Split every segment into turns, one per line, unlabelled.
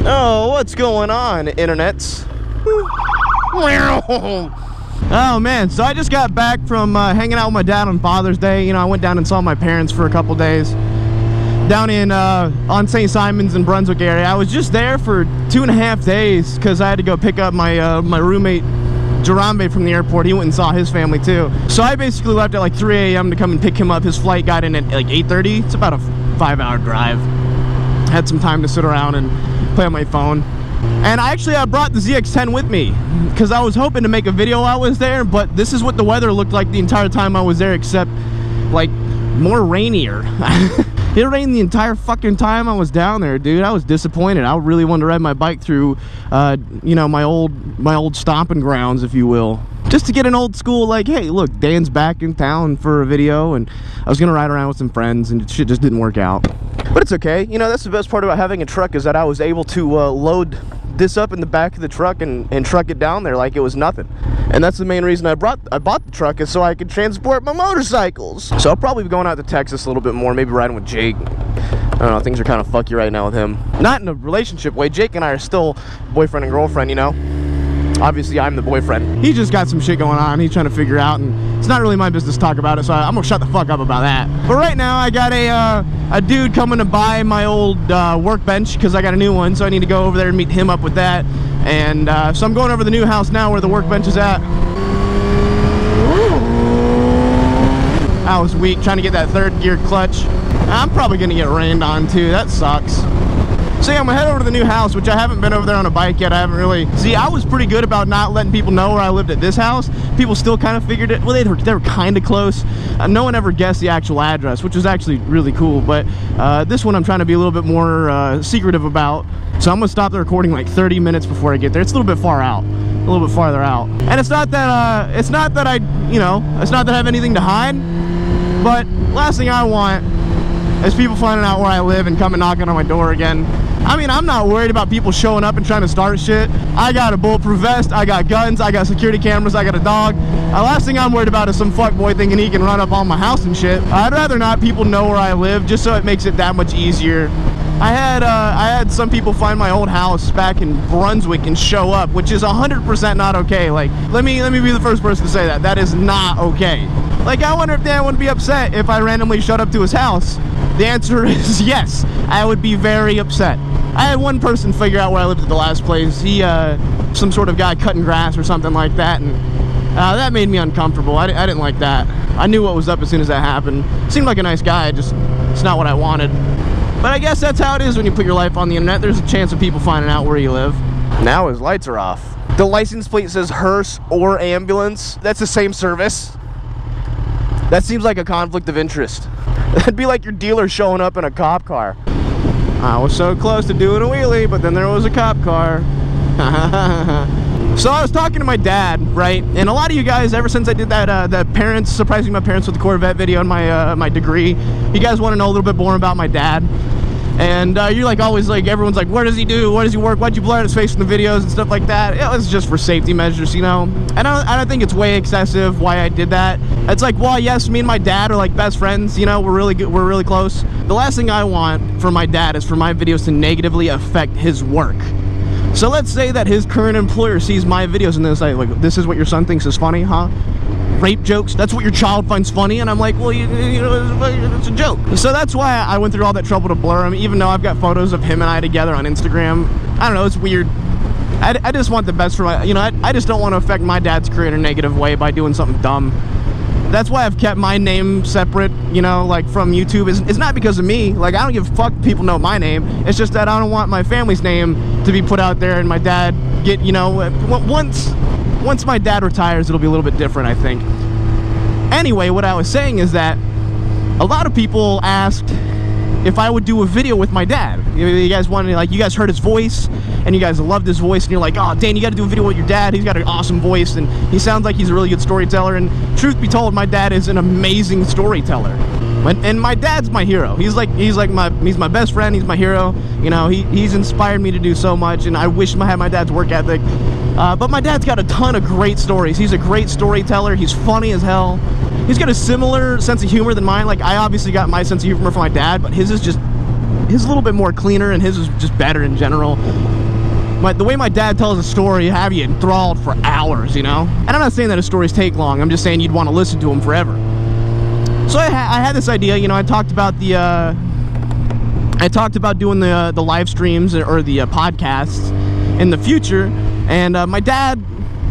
Oh, what's going on, internets? Oh man, so I just got back from hanging out with my dad on Father's Day. You know, I went down and saw my parents for a couple days down in on St. Simons in Brunswick area. I was just there for 2.5 days because I had to go pick up my my roommate Jarambe from the airport. He went and saw his family too. So I basically left at like 3 a.m. to come and pick him up. His flight got in at like 8:30. It's about a 5-hour drive. Had some time to sit around and play on my phone. And I actually brought the ZX-10 with me because I was hoping to make a video while I was there, but this is what the weather looked like the entire time I was there, except like more rainier. It rained the entire fucking time I was down there, dude. I was disappointed. I really wanted to ride my bike through you know, my old stomping grounds, if you will, just to get an old school, like, hey, look, Dan's back in town for a video, and I was gonna ride around with some friends, and shit just didn't work out. But it's okay. You know, that's the best part about having a truck, is that I was able to load this up in the back of the truck and truck it down there like it was nothing. And that's the main reason I bought the truck, is so I could transport my motorcycles. So I'll probably be going out to Texas a little bit more, maybe riding with Jake. I don't know, things are kind of fucky right now with him. Not in a relationship way. Jake and I are still boyfriend and girlfriend, you know. Obviously, I'm the boyfriend. He just got some shit going on. He's trying to figure out, and it's not really my business to talk about it, so I'm gonna shut the fuck up about that. But right now, I got a dude coming to buy my old workbench because I got a new one, so I need to go over there and meet him up with that. And so I'm going over to the new house now where the workbench is at. I was weak trying to get that third gear clutch. I'm probably gonna get rained on too. That sucks. So yeah, I'm gonna head over to the new house, which I haven't been over there on a bike yet. I haven't really... See, I was pretty good about not letting people know where I lived at this house. People still kind of figured it. Well, they were kind of close. No one ever guessed the actual address, which was actually really cool. But this one I'm trying to be a little bit more secretive about. So I'm gonna stop the recording like 30 minutes before I get there. It's a little bit far out. A little bit farther out. And it's not that I, you know, it's not that I have anything to hide. But last thing I want is people finding out where I live and coming knocking on my door again. I mean, I'm not worried about people showing up and trying to start shit. I got a bulletproof vest, I got guns, I got security cameras, I got a dog. The last thing I'm worried about is some fuckboy thinking he can run up on my house and shit. I'd rather not people know where I live, just so it makes it that much easier. I had some people find my old house back in Brunswick and show up, which is 100% not okay. Like, let me be the first person to say that. That is not okay. Like, I wonder if Dan would be upset if I randomly showed up to his house. The answer is yes. I would be very upset. I had one person figure out where I lived at the last place. He, some sort of guy cutting grass or something like that, and that made me uncomfortable. I didn't like that. I knew what was up as soon as that happened. Seemed like a nice guy, just, it's not what I wanted. But I guess that's how it is when you put your life on the internet. There's a chance of people finding out where you live. Now his lights are off. The license plate says hearse or ambulance. That's the same service. That seems like a conflict of interest. That'd be like your dealer showing up in a cop car. I was so close to doing a wheelie, but then there was a cop car. So I was talking to my dad, right? And a lot of you guys, ever since I did that parents, surprising my parents with the Corvette video and my degree, you guys want to know a little bit more about my dad. And you're like always like, everyone's like, what does he do? What does he work? Why'd you blur out his face in the videos and stuff like that? It was just for safety measures, you know? And I don't think it's way excessive why I did that. It's like, well, yes, me and my dad are like best friends, you know, we're really good, we're really close. The last thing I want for my dad is for my videos to negatively affect his work. So let's say that his current employer sees my videos and they're like, this is what your son thinks is funny, huh? Rape jokes, that's what your child finds funny. And I'm like, well, you know, it's a joke. So that's why I went through all that trouble to blur him, even though I've got photos of him and I together on Instagram. I don't know, it's weird. I just want the best for my, you know, I just don't want to affect my dad's career in a negative way by doing something dumb. That's why I've kept my name separate, you know, like from YouTube. It's not because of me. Like, I don't give a fuck if people know my name. It's just that I don't want my family's name to be put out there and my dad get, you know, once my dad retires, it'll be a little bit different, I think. Anyway, what I was saying is that a lot of people asked if I would do a video with my dad. You guys wanted, like, you guys heard his voice and you guys loved his voice and you're like, oh, Dan, you got to do a video with your dad. He's got an awesome voice and he sounds like he's a really good storyteller. And truth be told, my dad is an amazing storyteller. And my dad's my hero. He's my best friend. He's my hero. You know, he's inspired me to do so much, and I wish I had my dad's work ethic. But my dad's got a ton of great stories. He's a great storyteller. He's funny as hell. He's got a similar sense of humor than mine. Like, I obviously got my sense of humor from my dad, but his is a little bit more cleaner, and his is just better in general. the way my dad tells a story, have you enthralled for hours, you know? And I'm not saying that his stories take long. I'm just saying you'd want to listen to them forever. So I had this idea, you know. I talked about doing the live streams or the podcasts in the future, and my dad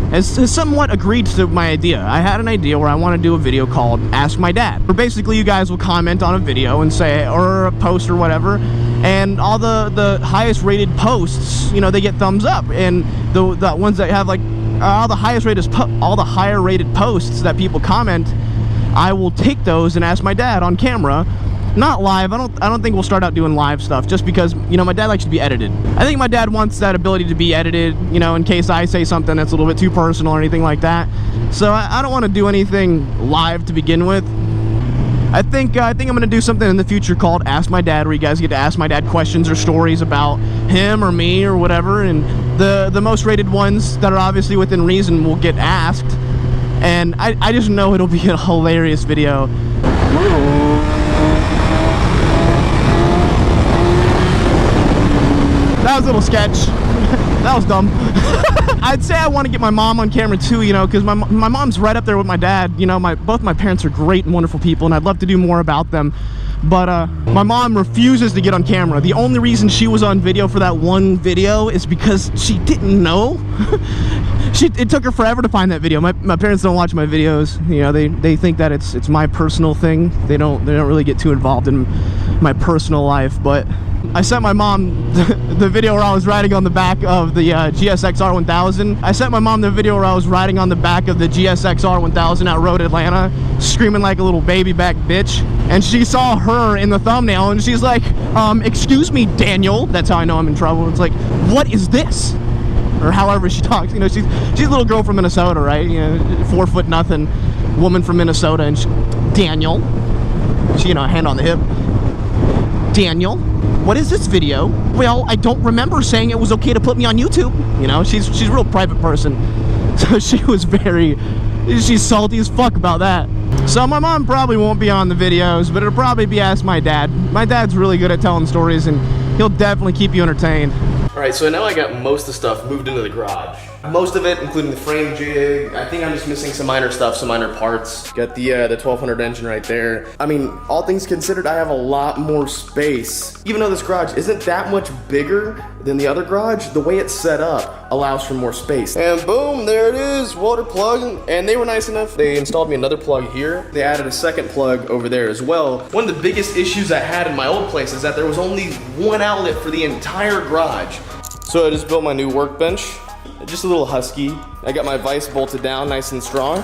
has somewhat agreed to my idea. I had an idea where I want to do a video called Ask My Dad, where basically you guys will comment on a video and say, or a post or whatever, and all the highest rated posts, you know, they get thumbs up, and the ones that have like all the higher rated posts that people comment, I will take those and ask my dad on camera. Not live. I don't think we'll start out doing live stuff, just because, you know, my dad likes to be edited. I think my dad wants that ability to be edited, you know, in case I say something that's a little bit too personal or anything like that. So I don't want to do anything live to begin with. I think I'm gonna do something in the future called Ask My Dad, where you guys get to ask my dad questions or stories about him or me or whatever, and the most rated ones that are obviously within reason will get asked. And I just know it'll be a hilarious video. That was a little sketch. That was dumb. I'd say I want to get my mom on camera too, you know, because my mom's right up there with my dad. You know, both my parents are great and wonderful people, and I'd love to do more about them. But my mom refuses to get on camera. The only reason she was on video for that one video is because she didn't know. It took her forever to find that video. My parents don't watch my videos. You know, they think that it's my personal thing. They don't really get too involved in my personal life. But I sent my mom the video where I was riding on the back of the GSX R1000. I sent my mom the video where I was riding on the back of the GSX R1000 at Road Atlanta, screaming like a little baby back bitch. And she saw her in the thumbnail, and she's like, excuse me, Daniel. That's how I know I'm in trouble. It's like, what is this? Or however she talks. You know, she's a little girl from Minnesota, right? You know, 4 foot nothing woman from Minnesota, and Daniel. She, you know, hand on the hip. Daniel, what is this video? Well, I don't remember saying it was okay to put me on YouTube. You know, she's a real private person. So she's salty as fuck about that. So my mom probably won't be on the videos, but it'll probably be Ask My Dad. My dad's really good at telling stories, and he'll definitely keep you entertained.
Alright, so now I got most of the stuff moved into the garage. Most of it, including the frame jig. I think I'm just missing some minor stuff, some minor parts. Got the 1200 engine right there. I mean, all things considered, I have a lot more space. Even though this garage isn't that much bigger than the other garage, the way it's set up allows for more space. And boom, there it is, water plug. And they were nice enough. They installed me another plug here. They added a second plug over there as well. One of the biggest issues I had in my old place is that there was only one outlet for the entire garage. So I just built my new workbench. Just a little husky. I got my vise bolted down nice and strong.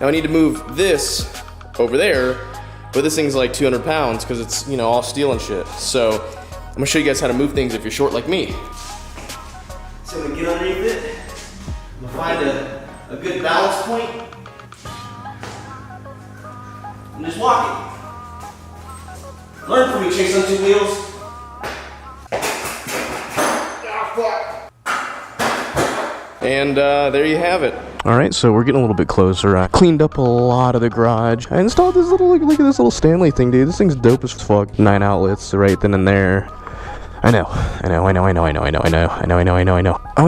Now I need to move this over there, but this thing's like 200 pounds because it's, you know, all steel and shit. So I'm gonna show you guys how to move things if you're short like me. So I'm gonna get underneath it. I'm gonna find a good balance point. And just walk it. Learn from me, chase on 2 wheels. And there you have it.
Alright, so we're getting a little bit closer. I cleaned up a lot of the garage. I installed this little, look at this little Stanley thing, dude. This thing's dope as fuck. 9 outlets right then and there. I know. I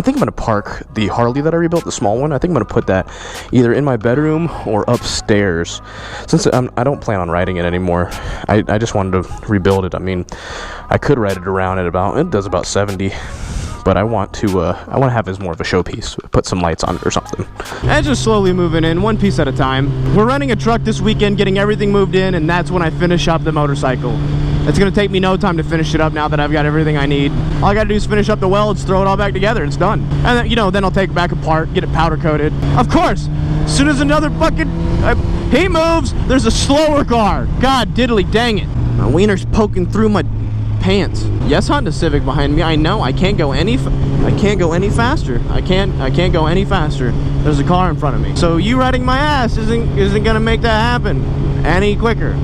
think I'm gonna park the Harley that I rebuilt, the small one. I think I'm gonna put that either in my bedroom or upstairs. Since I don't plan on riding it anymore, I just wanted to rebuild it. I mean, I could ride it around at it does about 70. But I want to have it as more of a showpiece. Put some lights on it or something. And just slowly moving in, one piece at a time. We're renting a truck this weekend, getting everything moved in, and that's when I finish up the motorcycle. It's gonna take me no time to finish it up now that I've got everything I need. All I gotta do is finish up the welds, throw it all back together, it's done. And then, you know, then I'll take it back apart, get it powder coated. Of course, as soon as another fucking he moves, there's a slower car. God diddly dang it. My wiener's poking through my pants. Yes, Honda Civic behind me. I know. I can't go any faster. I can't go any faster. There's a car in front of me. So you riding my ass isn't gonna make that happen any quicker.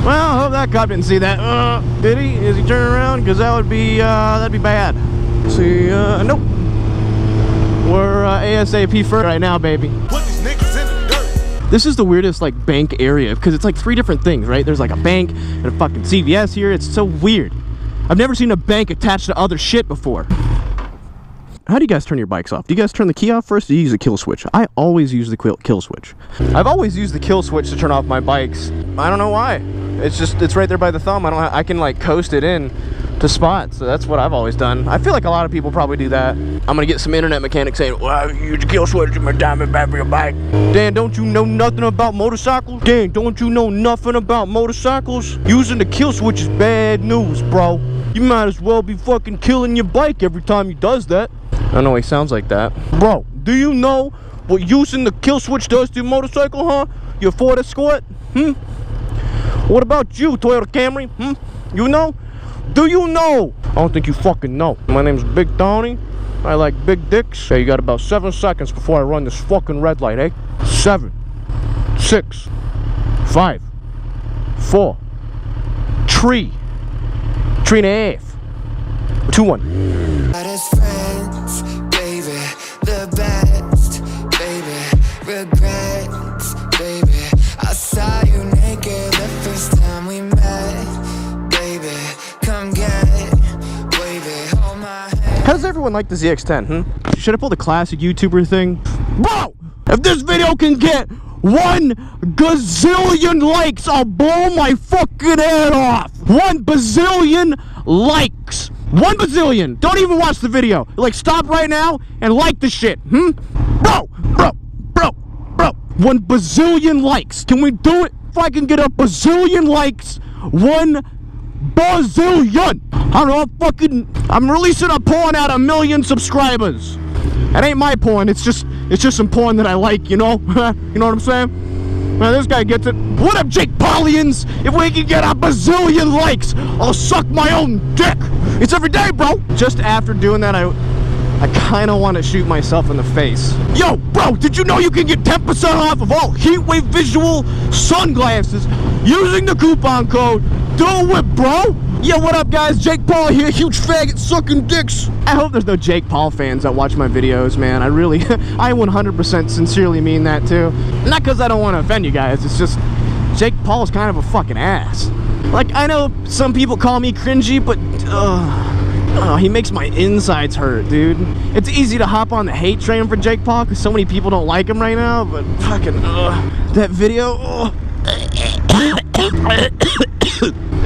Well, I hope that cop didn't see that. Did he? Is he turning around? Because that'd be bad. See, nope. We're ASAP first right now, baby. Put these niggas in the dirt. This is the weirdest like bank area because it's like 3 different things, right? There's like a bank and a fucking CVS here. It's so weird. I've never seen a bank attached to other shit before. How do you guys turn your bikes off? Do you guys turn the key off first or do you use the kill switch? I always use the kill switch. I've always used the kill switch to turn off my bikes. I don't know why. It's right there by the thumb. I can like coast it in to spots. So that's what I've always done. I feel like a lot of people probably do that. I'm gonna get some internet mechanics saying, well, I use the kill switch in my Diamondback for your bike. Dan, don't you know nothing about motorcycles? Dan, don't you know nothing about motorcycles? Using the kill switch is bad news, bro. You might as well be fucking killing your bike every time he does that. I don't know, he sounds like that. Bro, do you know what using the kill switch does to your motorcycle, huh? Your Ford Escort? What about you, Toyota Camry? You know? Do you know? I don't think you fucking know. My name's Big Tony. I like big dicks. Hey, you got about 7 seconds before I run this fucking red light, eh? 7, 6, 5, 4, 3, 3 and a half, 2, 1.
Friends, baby, the best, baby, regrets, baby. I saw you naked the first time we met, baby. Come get, baby, hold my hand.
How does everyone like the ZX-10? Should I pull the classic YouTuber thing? Bro, if this video can get 1 gazillion likes, I'll blow my fucking head off. 1 bazillion likes. 1 bazillion. Don't even watch the video. Like, stop right now and like the shit. Bro. 1 bazillion likes. Can we do it? If I can get a bazillion likes, 1 bazillion. I don't know, I'm releasing a porn at 1 million subscribers. That ain't my porn. It's just some porn that I like, you know? You know what I'm saying? Now, this guy gets it. What up, Jake Paulians? If we can get a bazillion likes, I'll suck my own dick. It's every day, bro. Just after doing that, I kind of want to shoot myself in the face. Yo, bro, did you know you can get 10% off of all Heatwave Visual sunglasses using the coupon code DOIT, bro? Yeah, what up, guys? Jake Paul here, huge faggot sucking dicks. I hope there's no Jake Paul fans that watch my videos, man. I 100% sincerely mean that, too. Not because I don't want to offend you guys, it's just Jake Paul's kind of a fucking ass. Like, I know some people call me cringy, but, he makes my insides hurt, dude. It's easy to hop on the hate train for Jake Paul because so many people don't like him right now, but fucking, that video,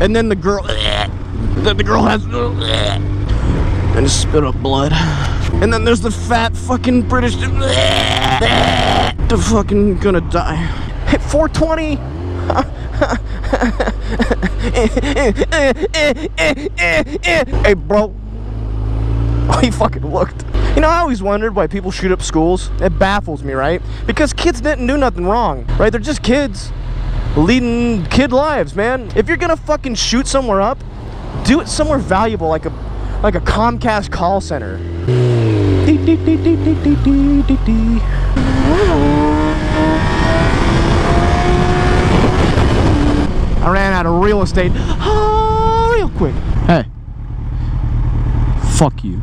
and then the girl has, and just spit up blood. And then there's the fat fucking British, the fucking gonna die. Hit 420. Hey, bro. Oh, he fucking looked. You know, I always wondered why people shoot up schools. It baffles me, right? Because kids didn't do nothing wrong, right? They're just kids leading kid lives, man. If you're gonna fucking shoot somewhere up, do it somewhere valuable, like a Comcast call center. I ran out of real estate real quick. Hey, fuck you.